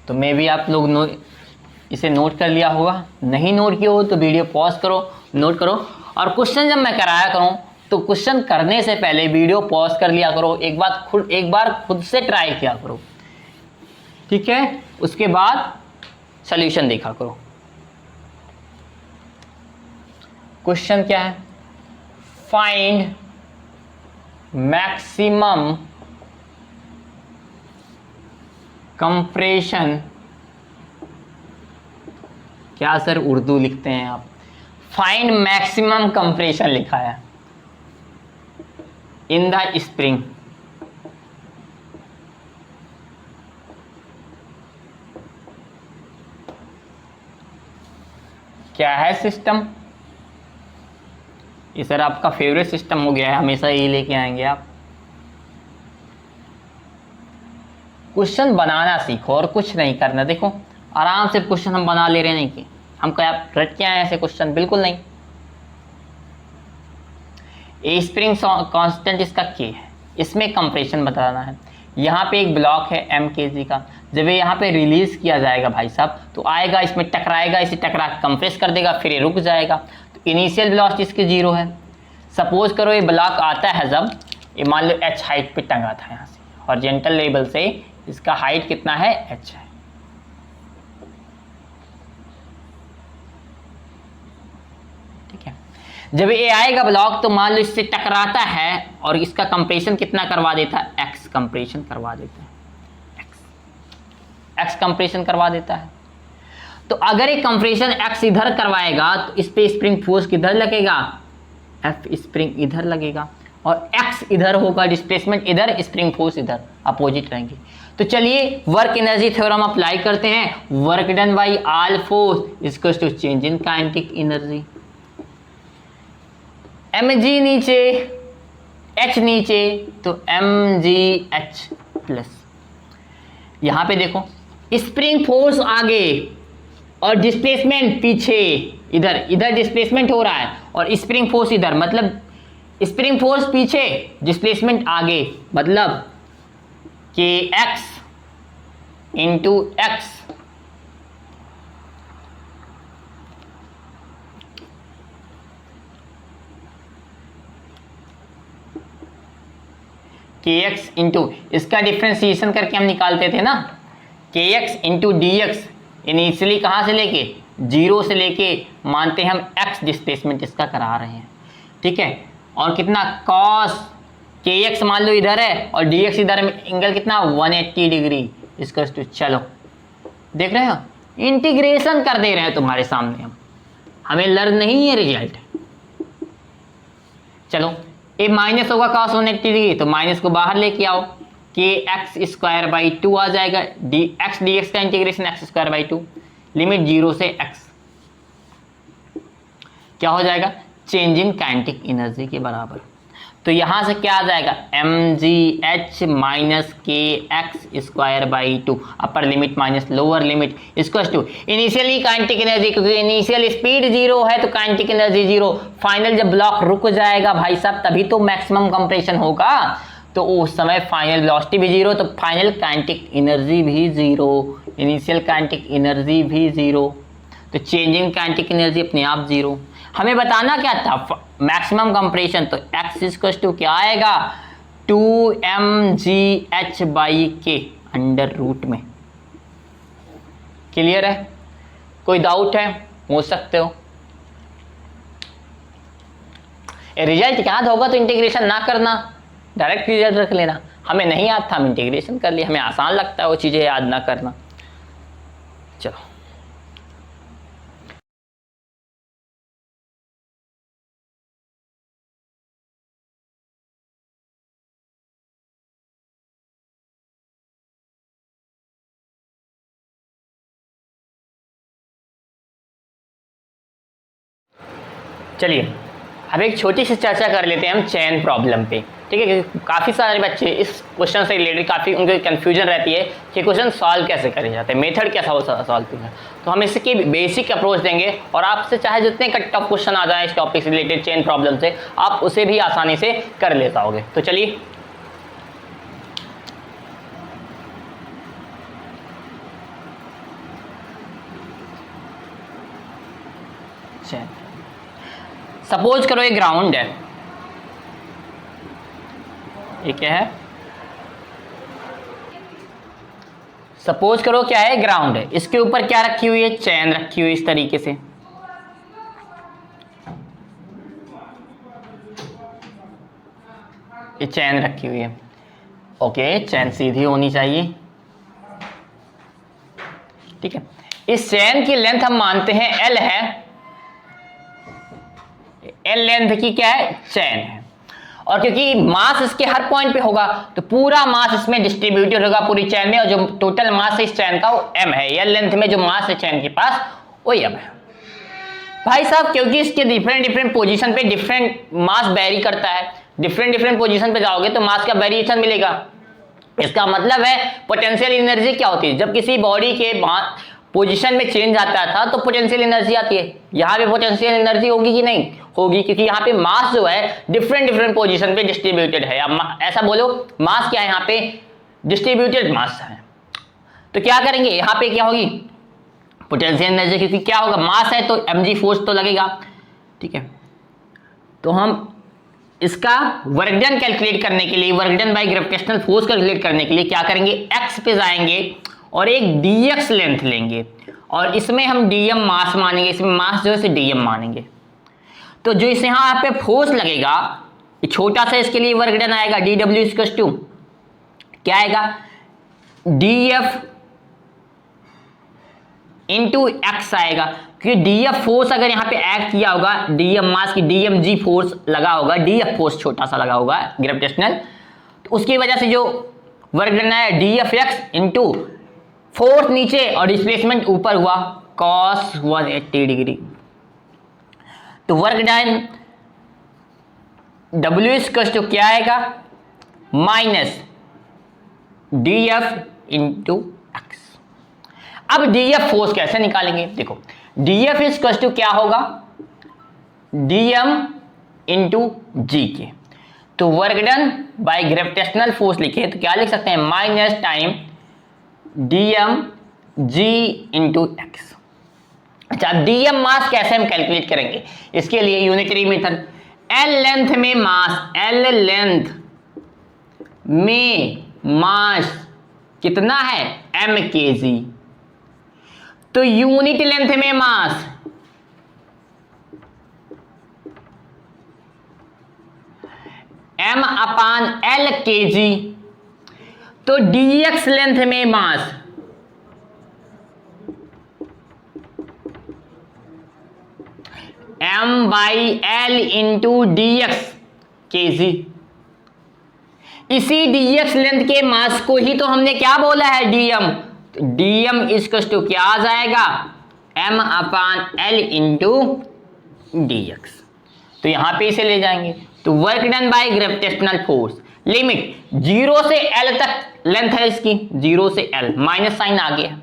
तो मे भी आप लोग इसे नोट कर लिया होगा, नहीं नोट किया हो तो वीडियो पॉज करो, नोट करो, और क्वेश्चन जब मैं कराया करूं तो क्वेश्चन करने से पहले वीडियो पॉज कर लिया करो, एक बार खुद से ट्राई किया करो, ठीक है। उसके बाद सॉल्यूशन देखा करो। क्वेश्चन क्या है, फाइंड मैक्सिमम कंप्रेशन, क्या सर उर्दू लिखते हैं आप, फाइंड मैक्सिमम कंप्रेशन लिखा है इन द स्प्रिंग क्या है सिस्टम? ये सर आपका फेवरेट सिस्टम हो गया है, हमेशा यही लेके आएंगे आप। क्वेश्चन बनाना सीखो और कुछ नहीं करना। देखो आराम से क्वेश्चन हम बना ले रहे हैं, नहीं कि हम क्या रट के आए ऐसे क्वेश्चन, बिल्कुल नहीं। ए स्प्रिंग कांस्टेंट इसका के है, इसमें कंप्रेशन बताना है। यहाँ पे एक ब्लॉक है m kg का, जब ये यहाँ पे रिलीज किया जाएगा भाई साहब तो आएगा, इसमें टकराएगा, इसे टकरा कंप्रेस कर देगा, फिर ये रुक जाएगा। तो इनिशियल वेलोसिटी इसकी 0 है। सपोज करो ये ब्लॉक आता है जब, ये मान लो h हाइट पे टंगा था, यहाँ से हॉरिजॉन्टल लेवल से इसका हाइट कितना है, h है। ठीक है, जब ये आएगा ब्लॉक तो मान लो इससे टकराता है और इसका कंप्रेशन कितना करवा देता है, x कंप्रेशन करवा देता है, x कंप्रेशन करवा देता है। तो अगर ये कंप्रेशन x इधर करवाएगा तो इस पे स्प्रिंग फोर्स किधर लगेगा, F स्प्रिंग इधर लगेगा, और x इधर होगा, डिस्प्लेसमेंट इधर, स्प्रिंग फोर्स इधर, अपोजिट रहेंगे। तो चलिए वर्क एनर्जी थ्योरम अप्लाई करते हैं। Work done by all force equals to change in kinetic energy. mg नीचे h नीचे तो mgh प्लस, यहां पे देखो स्प्रिंग फोर्स आगे और डिस्प्लेसमेंट पीछे, इधर इधर डिस्प्लेसमेंट हो रहा है और स्प्रिंग फोर्स इधर, मतलब स्प्रिंग फोर्स पीछे डिस्प्लेसमेंट आगे, मतलब कि x इंटू एक्स के एक्स इंटू, इसका डिफ्रेंसिएशन करके हम निकालते थे ना, के x into D x, initially कहाँ से लेके 0 से लेके मानते हैं हम x डिस्प्लेसमेंट इसका करा रहे हैं। ठीक है, और कितना cos के एक्स मान लो इधर है और डी एक्स इधर में, एंगल कितना 180 डिग्री इसका। चलो देख रहे हो, इंटीग्रेशन कर दे रहे हैं तुम्हारे सामने हम, हमें लर्न नहीं है रिजल्ट। चलो ए माइनस होगा cos 180 डिग्री, तो माइनस को बाहर लेके आओ, के एक्स स्क्वायर बाई 2 आ जाएगा, डी एक्स का integration x square by 2, limit 0 से x क्या हो जाएगा, चेंज इन काइनेटिक एनर्जी के बराबर। तो यहां से क्या आ जाएगा, mgh minus K X square by 2, upper limit minus lower limit equals to initially kinetic energy, क्योंकि इनिशियल स्पीड 0 है तो काइनेटिक एनर्जी 0। फाइनल जब ब्लॉक रुक जाएगा भाई साहब तभी तो मैक्सिमम कंप्रेशन होगा, तो उस समय फाइनल वेलोसिटी भी 0, तो फाइनल काइनेटिक एनर्जी भी 0, इनिशियल काइनेटिक एनर्जी भी 0, तो चेंज इन काइनेटिक एनर्जी अपने आप 0। हमें बताना क्या था, मैक्सिमम कंप्रेशन, तो x इक्वल्स टू क्या आएगा 2mgh बाई के अंडर रूट में। क्लियर है, कोई डाउट है, पूछ सकते हो। रिजल्ट याद होगा तो इंटीग्रेशन ना करना, डायरेक्ट रिजल्ट रख लेना। हमें नहीं याद था, हम इंटीग्रेशन कर लिए, हमें आसान लगता है वो चीज़ें याद ना करना। चलो चलिए अब एक छोटी सी चर्चा कर लेते हैं हम चेन प्रॉब्लम पे। ठीक है, क्योंकि काफ़ी सारे बच्चे इस क्वेश्चन से रिलेटेड काफ़ी उनकी कन्फ्यूजन रहती है कि क्वेश्चन सॉल्व कैसे करे जाते हैं, मेथड कैसा सॉल्व करना। तो हम इसकी बेसिक अप्रोच देंगे और आपसे चाहे जितने कट ऑफ क्वेश्चन आ जाए इस टॉपिक से रिलेटेड चेन प्रॉब्लम से, आप उसे भी आसानी से कर ले पाओगे। तो चलिए चेन, सपोज करो ये ग्राउंड है, ये क्या है, सपोज करो क्या है, ग्राउंड है, इसके ऊपर क्या रखी हुई है, चैन रखी हुई इस तरीके से। ये चैन रखी हुई है, ओके, चैन सीधी होनी चाहिए। ठीक है, इस चैन की लेंथ हम मानते हैं L है, L लेंथ की क्या है, चैन है, और क्योंकि मास इसके हर पॉइंट पे होगा तो पूरा मास इसमें डिस्ट्रीब्यूटेड होगा पूरी चैन में, और जो टोटल मास है इस चैन का वो m है। L लेंथ में जो मास है चैन के पास वो m है। भाई साहब क्योंकि इसके डिफरेंट पोजीशन पे डिफरेंट मास वेरी करता है, डिफरेंट पोजीशन पे जाओगे तो मास का वेरिएशन मिलेगा। इसका मतलब है पोटेंशियल एनर्जी क्या होती है, जब किसी बॉडी के पोजीशन में चेंज आता था तो पोटेंशियल एनर्जी आती है। यहाँ पे पोटेंशियल एनर्जी होगी कि नहीं होगी, क्योंकि यहाँ पे मास जो है डिफरेंट पोजीशन पे डिस्ट्रीब्यूटेड है। अब ऐसा बोलो मास क्या है, यहाँ पे डिस्ट्रीब्यूटेड मास है। तो क्या करेंगे, यहाँ पे क्या होगी पोटेंशियल एनर्जी, क्योंकि क्या होगा मास है तो mg फोर्स तो लगेगा, ठीक है। तो हम इसका वर्क डन कैलकुलेट करने के लिए, work done by gravitational force calculate करने के लिए क्या करेंगे, x पे जाएंगे और एक dx लेंथ लेंगे और इसमें हम dm मास मानेंगे, इसमें मास जो है इसे dm मानेंगे। तो जो इसे यहाँ पे फोर्स लगेगा छोटा सा, इसके लिए वर्क डन आएगा dw इक्वल्स टू क्या आएगा df इंटू एक्स आएगा, क्योंकि df फोर्स अगर यहाँ पे एक्ट किया होगा, dm मास की dmg फोर्स लगा होगा, df फोर्स छोटा सा लगा होगा ग्रेविटेशनल, तो उसकी वजह से जो वर्क डन है dfx इंटू फोर्स नीचे और डिस्प्लेसमेंट ऊपर हुआ cos 180 डिग्री। तो work done w equals to क्या आएगा माइनस df इंटू एक्स। अब df फोर्स कैसे निकालेंगे, देखो df इक्वल्स टू क्या होगा dm इंटू जी के। तो work done by gravitational force लिखे तो क्या लिख सकते हैं minus time dm g into x. अच्छा dm मास कैसे हम कैलकुलेट करेंगे, इसके लिए यूनिटरी मेथड, l लेंथ में मास, l लेंथ में मास कितना है m kg, तो यूनिट लेंथ में मास m अपान l kg, तो dx लेंथ में मास m by l into dx kg। इसी dx लेंथ के मास को ही तो हमने क्या बोला है dm, तो dm इक्वल्स टू क्या आ जाएगा m अपान l इंटू dx। तो यहां पे इसे ले जाएंगे तो work done by gravitational force, limit 0 से l तक लेंथ है इसकी, 0 से l माइनस साइन आ गया,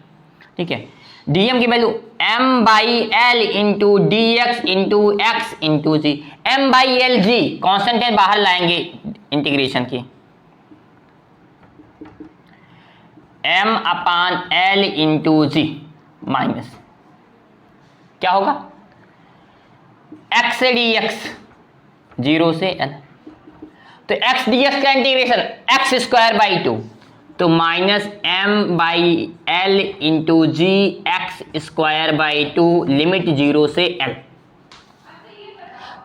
ठीक है। dm की वैल्यू m by l into dx into X into G, m by L G constant है, बाहर लाएंगे इंटीग्रेशन की, m अपान l इंटू जी माइनस क्या होगा x से dx 0 से l, तो x dx का इंटीग्रेशन x स्क्वायर बाई 2, तो minus m by l into G X square by 2 limit 0 से l।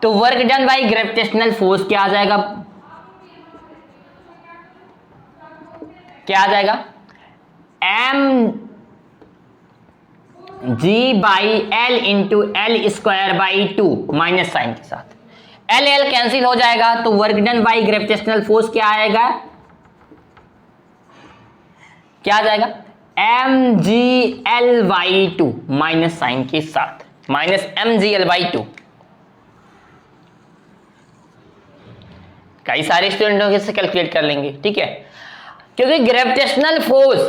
तो work done by gravitational force क्या आ जाएगा, क्या आ जाएगा m G by L into L square by 2 minus sign के साथ, एल एल कैंसिल हो जाएगा, तो work done by gravitational force क्या आएगा, क्या आ जाएगा M G L by 2 minus sign के साथ, minus M G L by 2। कई सारे स्टूडेंटों के से कैलकुलेट कर लेंगे, ठीक है, क्योंकि ग्रेविटेशनल फोर्स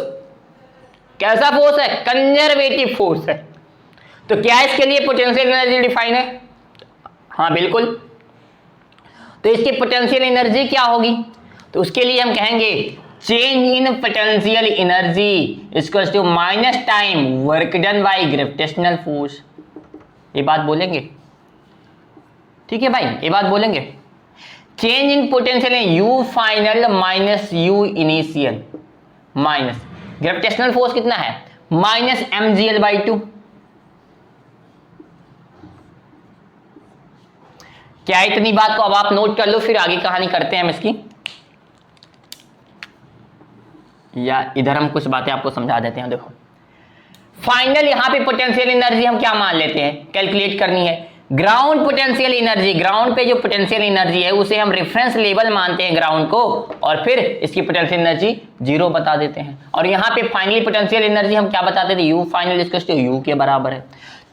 कैसा फोर्स है, कंजर्वेटिव फोर्स है। तो क्या इसके लिए पोटेंशियल एनर्जी डिफाइन है, हाँ बिल्कुल। तो इसकी पोटेंशियल एनर्जी क्या होगी, तो उसके लिए हम कहेंगे change in potential energy equals to minus time work done by gravitational force. ये बात बोलेंगे, ठीक है भाई, ये बात बोलेंगे। Change in potential U final minus U initial minus gravitational force कितना है minus M G L by 2। क्या इतनी बात को अब आप नोट कर लो, फिर आगे कहानी करते हैं हम इसकी, या इधर हम कुछ बातें आपको समझा देते हैं। देखो फाइनल यहां पे पोटेंशियल एनर्जी हम क्या मान लेते हैं, कैलकुलेट करनी है ग्राउंड पोटेंशियल एनर्जी। ग्राउंड पे जो पोटेंशियल एनर्जी है उसे हम रेफरेंस लेवल मानते हैं ग्राउंड को, और फिर इसकी पोटेंशियल एनर्जी 0 बता देते हैं। और यहाँ पे फाइनली पोटेंशियल एनर्जी हम क्या बताते थे, U final equals to U के बराबर है।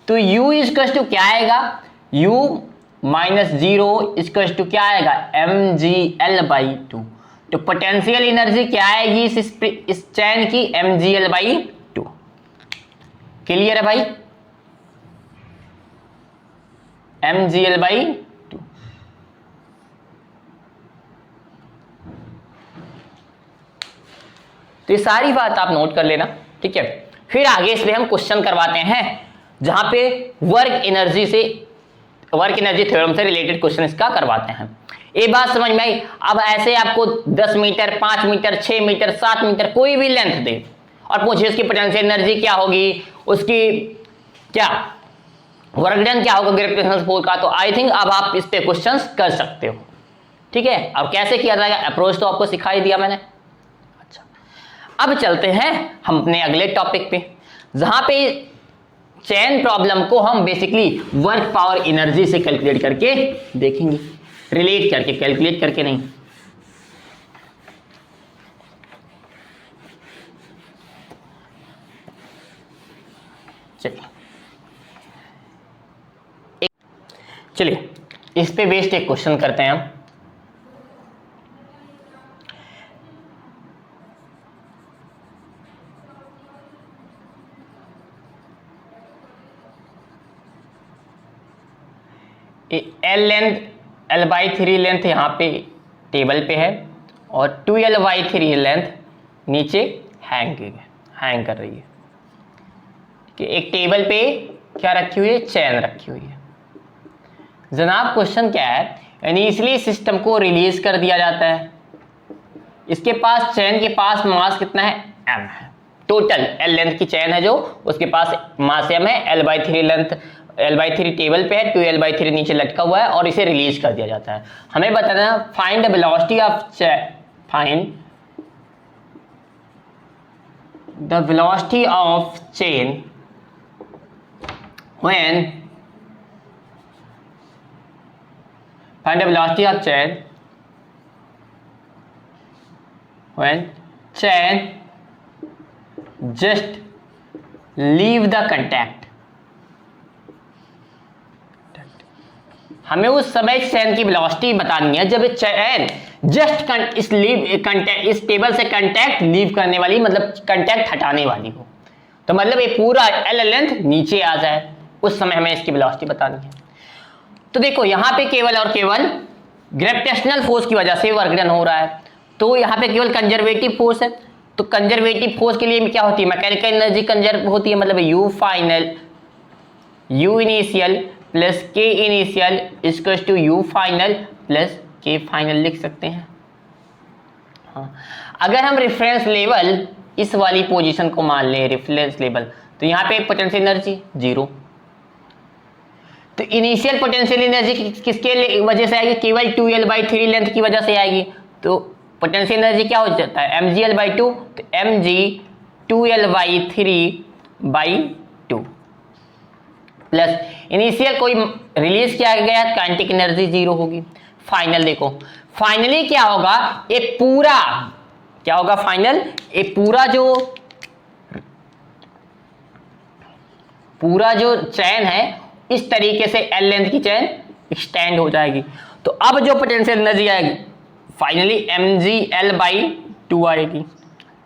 तो u इक्वल टू क्या आएगा, u माइनस 0 इक्वल टू क्या आएगा, mgl/2। तो पोटेंशियल एनर्जी क्या आएगी इस चैन की, mgl/2। क्लियर है भाई, mgl/2। तो ये सारी बात आप नोट कर लेना, ठीक है। फिर आगे इसमें हम क्वेश्चन करवाते हैं जहां पे वर्क एनर्जी थ्योरम से रिलेटेड क्वेश्चन इसका करवाते हैं। ये बात समझ में आई। अब ऐसे आपको 10 मीटर, 5 मीटर, 6 मीटर, 7 मीटर कोई भी लेंथ दे और पूछे उसकी पोटेंशियल एनर्जी क्या होगी, उसकी क्या वर्क डन क्या होगा ग्रेविटेशनल फोर्स का, तो आई थिंक अब आप इस पे क्वेश्चंस कर सकते हो, ठीक है। अब कैसे किया जाएगा, अप्रोच तो आपको सिखा ही दिया मैंने। अच्छा, अब चलते हैं हम अपने अगले टॉपिक पे, जहां पे चेन प्रॉब्लम को हम बेसिकली वर्क पावर एनर्जी से कैलकुलेट करके देखेंगे, रिलेट करके, कैलकुलेट करके नहीं। चलिए इस पे बेस्ड एक क्वेश्चन करते हैं हम। L/3 लेंथ यहाँ पे टेबल पे है और 2L/3 लेंथ नीचे हैंग कर रही है। एक टेबल पे क्या रखी हुई है, चैन रखी हुई है। जनाब क्वेश्चन क्या है, इनिशियली सिस्टम को रिलीज कर दिया जाता है, इसके पास चैन के पास मास कितना है, m है। टोटल L लेंथ की चैन है जो, उसके पास मास m है। L/3 टेबल पे है, 2L/3 नीचे लटका हुआ है और इसे रिलीज कर दिया जाता है। हमें बताना है find the velocity of chain when find the velocity of chain when chain just leave the contact। हमें उस समय चैन की वेलोसिटी बतानी है जब चैन जस्ट इस टेबल से कंटैक्ट लीव करने वाली, मतलब कंटैक्ट हटाने वाली हो। तो मतलब ये पूरा L लेंथ नीचे आ जाए, उस समय हमें इसकी वेलोसिटी बतानी है। तो देखो यहाँ पे केवल और केवल ग्रेविटेशनल फोर्स की वजह से वर्क डन हो रहा है, तो यहाँ पे केवल कंजर्वेटिव फोर्स है। तो कंजर्वेटिव फोर्स के लिए क्या होती है, मैकेनिकल एनर्जी कंजर्व होती है, मतलब U initial plus K initial equal to U final plus K final लिख सकते हैं। हाँ, अगर हम रेफरेंस लेवल इस वाली पोजीशन को मान लें रेफरेंस लेवल, तो यहाँ पे पोटेंशियल एनर्जी 0। तो इनिशियल पोटेंशियल एनर्जी किसके वजह से आएगी, केवल 2L/3 लेंथ की वजह से आएगी। तो पोटेंशियल एनर्जी क्या हो जाता है, mgl/2। तो mg 2L/3/2 प्लस इनिशियल कोई रिलीज किया गया, काइनेटिक एनर्जी 0 होगी। फाइनल देखो, फाइनली क्या होगा, एक पूरा क्या होगा फाइनल, एक पूरा जो चैन है इस तरीके से L लेंथ की चैन एक्सटेंड हो जाएगी। तो अब जो पोटेंशियल एनर्जी आएगी फाइनली mgl/2 आएगी।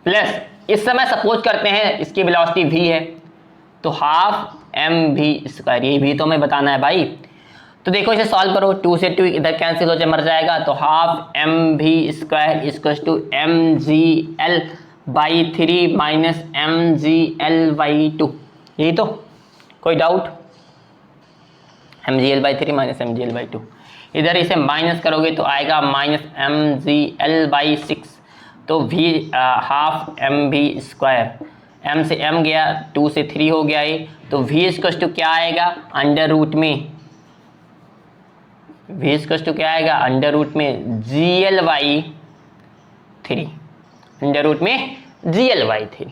प्लस इस समय सपोज करते हैं इसकी वेलोसिटी v है, तो हाफ mv², ये भी तो हमें बताना है भाई। तो देखो इसे सॉल्व करो, 2 से 2 इधर कैंसिल हो जाए, मर जाएगा। तो half mv² equal to mgl/3 minus mgl/2। यही तो, कोई डाउट, mgl/3 माइनस mgl/2। इधर इसे माइनस करोगे तो आएगा माइनस mgl/6। तो v हाफ mv², m से m गया, 2 से 3 हो गया ये। तो v इक्वल टू क्या आएगा, अंडर रूट में v इक्वल टू क्या आएगा, अंडर रूट में gl/3, अंडर रूट में gl/3।